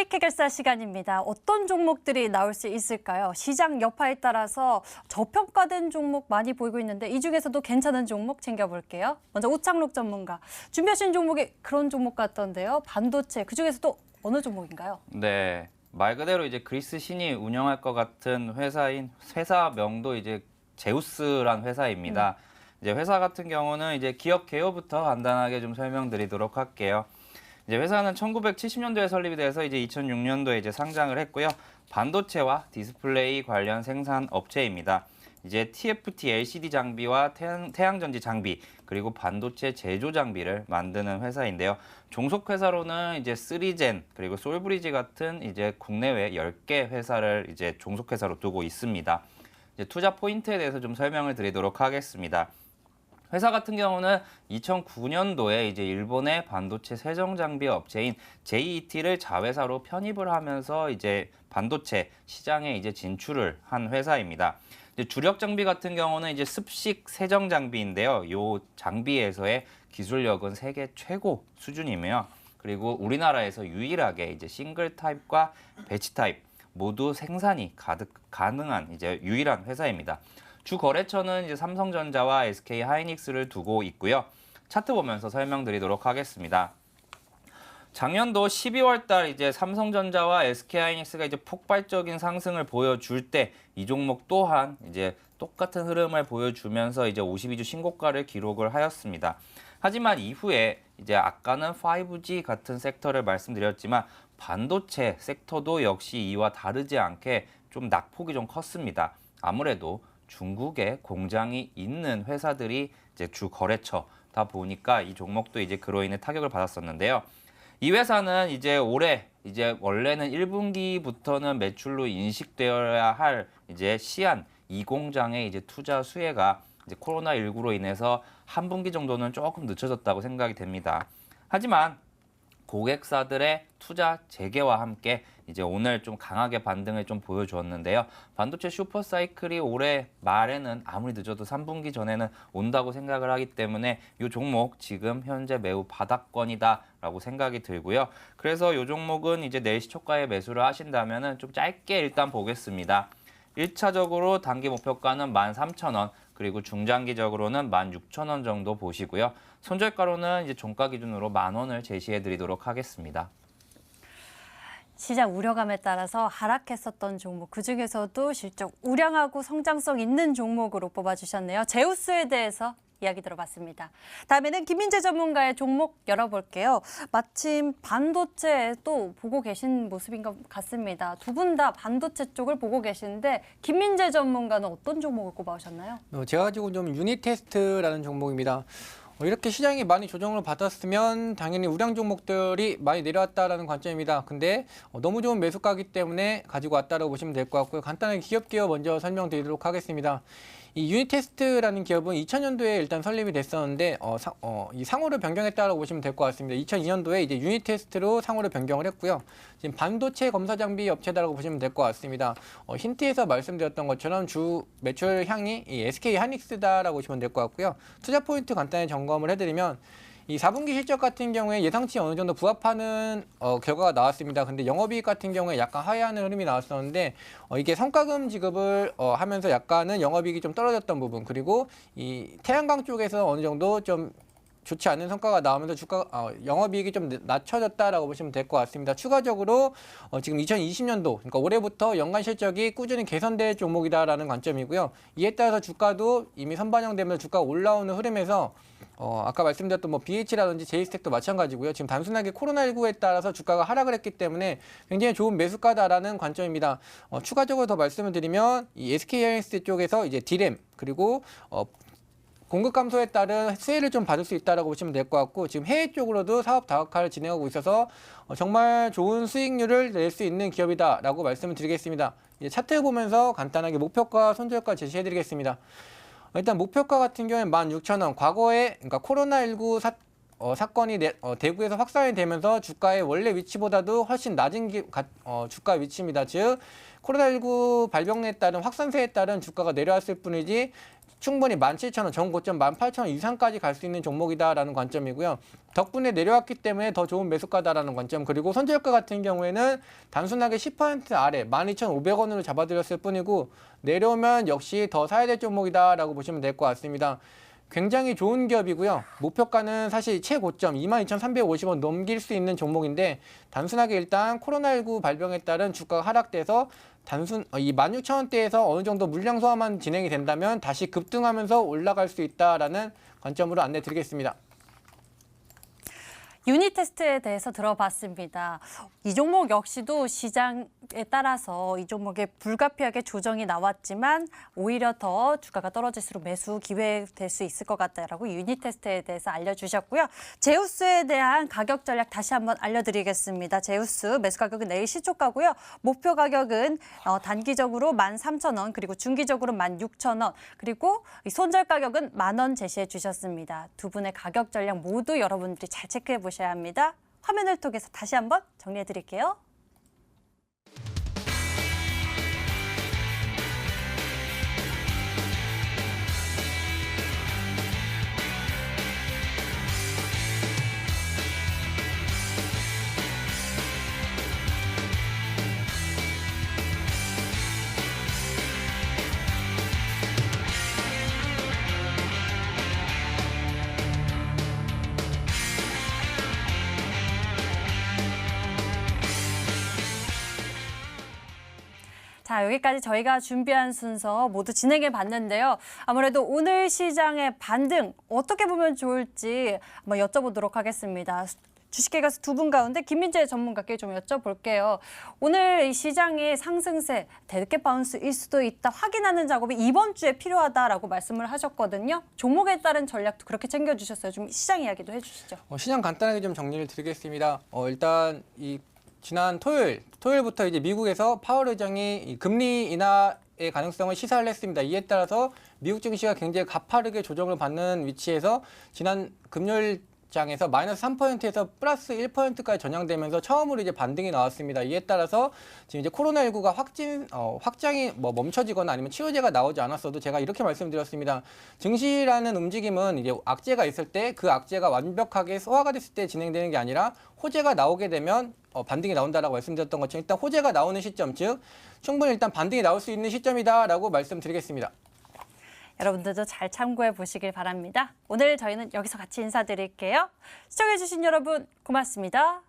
수익 해결사 시간입니다. 어떤 종목들이 나올 수 있을까요? 시장 여파에 따라서 저평가된 종목 많이 보이고 있는데 이 중에서도 괜찮은 종목 챙겨볼게요. 먼저 오창록 전문가. 준비하신 종목이 그런 종목 같던데요. 반도체, 그중에서도 어느 종목인가요? 네, 말 그대로 이제 그리스 신이 운영할 것 같은 회사 명도 이제 제우스란 회사입니다. 이제 회사 같은 경우는 이제 기업 개요부터 간단하게 좀 설명드리도록 할게요. 이제 회사는 1970년도에 설립이 돼서 이제 2006년도에 이제 상장을 했고요. 반도체와 디스플레이 관련 생산 업체입니다. 이제 TFT LCD 장비와 태양전지 장비 그리고 반도체 제조 장비를 만드는 회사인데요. 종속 회사로는 이제 3젠 그리고 솔브리지 같은 이제 국내외 10개 회사를 이제 종속 회사로 두고 있습니다. 이제 투자 포인트에 대해서 좀 설명을 드리도록 하겠습니다. 회사 같은 경우는 2009년도에 이제 일본의 반도체 세정 장비 업체인 JET를 자회사로 편입을 하면서 이제 반도체 시장에 이제 진출을 한 회사입니다. 이제 주력 장비 같은 경우는 이제 습식 세정 장비인데요. 이 장비에서의 기술력은 세계 최고 수준이며, 그리고 우리나라에서 유일하게 이제 싱글 타입과 배치 타입 모두 생산이 가능한 이제 유일한 회사입니다. 주 거래처는 이제 삼성전자와 SK 하이닉스를 두고 있고요. 차트 보면서 설명드리도록 하겠습니다. 작년도 12월 달 이제 삼성전자와 SK 하이닉스가 이제 폭발적인 상승을 보여줄 때 이 종목 또한 이제 똑같은 흐름을 보여주면서 이제 52주 신고가를 기록을 하였습니다. 하지만 이후에 이제 아까는 5G 같은 섹터를 말씀드렸지만 반도체 sektor도 역시 이와 다르지 않게 좀 낙폭이 좀 컸습니다. 아무래도 중국에 공장이 있는 회사들이 이제 주 거래처다 보니까 이 종목도 이제 그로 인해 타격을 받았었는데요. 이 회사는 이제 올해 이제 원래는 1분기부터는 매출로 인식되어야 할 이제 시안 이 공장의 이제 투자 수혜가 이제 코로나19로 인해서 한 분기 정도는 조금 늦춰졌다고 생각이 됩니다. 하지만 고객사들의 투자 재개와 함께 이제 오늘 좀 강하게 반등을 좀 보여주었는데요. 반도체 슈퍼사이클이 올해 말에는 아무리 늦어도 3분기 전에는 온다고 생각을 하기 때문에 이 종목 지금 현재 매우 바닥권이다라고 생각이 들고요. 그래서 이 종목은 이제 내일 시초가에 매수를 하신다면은 좀 짧게 일단 보겠습니다. 1차적으로 단기 목표가는 13,000원, 그리고 중장기적으로는 16,000원 정도 보시고요. 손절가로는 이제 종가 기준으로 10,000원을 제시해 드리도록 하겠습니다. 시장 우려감에 따라서 하락했었던 종목, 그중에서도 실적 우량하고 성장성 있는 종목으로 뽑아주셨네요. 제우스에 대해서 이야기 들어봤습니다. 다음에는 김민재 전문가의 종목 열어볼게요. 마침 반도체 또 보고 계신 모습인 것 같습니다. 두 분 다 반도체 쪽을 보고 계시는데 김민재 전문가는 어떤 종목을 꼽아오셨나요? 제가 가지고 온 좀 유니테스트라는 종목입니다. 이렇게 시장이 많이 조정을 받았으면 당연히 우량 종목들이 많이 내려왔다라는 관점입니다. 근데 너무 좋은 매수가이기 때문에 가지고 왔다라고 보시면 될 것 같고요. 간단하게 기업 먼저 설명드리도록 하겠습니다. 이 유니테스트라는 기업은 2000년도에 일단 설립이 됐었는데 이 상호를 변경했다라고 보시면 될 것 같습니다. 2002년도에 이제 유니테스트로 상호를 변경을 했고요. 지금 반도체 검사 장비 업체다라고 보시면 될 것 같습니다. 힌트에서 말씀드렸던 것처럼 주 매출 향이 이 SK 하이닉스다라고 보시면 될 것 같고요. 투자 포인트 간단히 점검을 해드리면 이 4분기 실적 같은 경우에 예상치 어느 정도 부합하는 결과가 나왔습니다. 근데 영업이익 같은 경우에 약간 하회하는 흐름이 나왔었는데 이게 성과금 지급을 하면서 약간은 영업이익이 좀 떨어졌던 부분, 그리고 이 태양광 쪽에서 어느 정도 좀 좋지 않은 성과가 나오면서 영업이익이 좀 낮춰졌다라고 보시면 될 것 같습니다. 추가적으로 지금 2020년도, 그러니까 올해부터 연간 실적이 꾸준히 개선될 종목이다라는 관점이고요. 이에 따라서 주가도 이미 선반영되면서 주가가 올라오는 흐름에서 아까 말씀드렸던 뭐 BH라든지 제이스텍도 마찬가지고요. 지금 단순하게 코로나19에 따라서 주가가 하락을 했기 때문에 굉장히 좋은 매수가다라는 관점입니다. 추가적으로 더 말씀을 드리면 이 SK하이닉스 쪽에서 이제 디램 그리고 공급 감소에 따른 수혜를 좀 받을 수 있다라고 보시면 될 것 같고, 지금 해외 쪽으로도 사업 다각화를 진행하고 있어서 정말 좋은 수익률을 낼 수 있는 기업이다라고 말씀을 드리겠습니다. 이제 차트 보면서 간단하게 목표가, 손절가 제시해드리겠습니다. 일단 목표가 같은 경우에는 16,000원. 과거에 그러니까 코로나19 사건이 대구에서 확산이 되면서 주가의 원래 위치보다도 훨씬 낮은 주가 위치입니다. 즉 코로나19 발병에 따른 확산세에 따른 주가가 내려왔을 뿐이지 충분히 17,000원, 전 고점 18,000원 이상까지 갈 수 있는 종목이다라는 관점이고요. 덕분에 내려왔기 때문에 더 좋은 매수가다라는 관점. 그리고 손절가 같은 경우에는 단순하게 10% 아래 12,500원으로 잡아드렸을 뿐이고 내려오면 역시 더 사야 될 종목이다라고 보시면 될 것 같습니다. 굉장히 좋은 기업이고요. 목표가는 사실 최고점 22,350원 넘길 수 있는 종목인데 단순하게 일단 코로나19 발병에 따른 주가가 하락돼서 이 16,000원대에서 어느 정도 물량 소화만 진행이 된다면 다시 급등하면서 올라갈 수 있다라는 관점으로 안내 드리겠습니다. 유닛 테스트에 대해서 들어봤습니다. 이 종목 역시도 시장에 따라서 이 종목에 불가피하게 조정이 나왔지만 오히려 더 주가가 떨어질수록 매수 기회 될 수 있을 것 같다라고 유닛 테스트에 대해서 알려주셨고요. 제우스에 대한 가격 전략 다시 한번 알려드리겠습니다. 제우스 매수 가격은 내일 시초가고요. 목표 가격은 단기적으로 13,000원 그리고 중기적으로 16,000원 그리고 손절 가격은 10,000원 제시해 주셨습니다. 두 분의 가격 전략 모두 여러분들이 잘 체크해 보셔야 합니다. 화면을 통해서 다시 한번 정리해 드릴게요. 자, 여기까지 저희가 준비한 순서 모두 진행해 봤는데요. 아무래도 오늘 시장의 반등 어떻게 보면 좋을지 한번 여쭤보도록 하겠습니다. 주식회 가수 두 분 가운데 김민재 전문가께 좀 여쭤볼게요. 오늘 이 시장의 상승세 대개 바운스일 수도 있다 확인하는 작업이 이번 주에 필요하다라고 말씀을 하셨거든요. 종목에 따른 전략도 그렇게 챙겨주셨어요. 좀 시장 이야기도 해주시죠. 시장 간단하게 좀 정리를 드리겠습니다. 일단 지난 토요일부터 이제 미국에서 파월 의장이 이 금리 인하의 가능성을 시사를 했습니다. 이에 따라서 미국 증시가 굉장히 가파르게 조정을 받는 위치에서 지난 금요일 장에서 마이너스 3%에서 플러스 1%까지 전향되면서 처음으로 이제 반등이 나왔습니다. 이에 따라서 지금 이제 코로나19가 확장이 멈춰지거나 아니면 치료제가 나오지 않았어도 제가 이렇게 말씀드렸습니다. 증시라는 움직임은 이제 악재가 있을 때 그 악재가 완벽하게 소화가 됐을 때 진행되는 게 아니라 호재가 나오게 되면 반등이 나온다라고 말씀드렸던 것처럼 일단 호재가 나오는 시점, 즉 충분히 일단 반등이 나올 수 있는 시점이다라고 말씀드리겠습니다. 여러분들도 잘 참고해 보시길 바랍니다. 오늘 저희는 여기서 같이 인사드릴게요. 시청해주신 여러분 고맙습니다.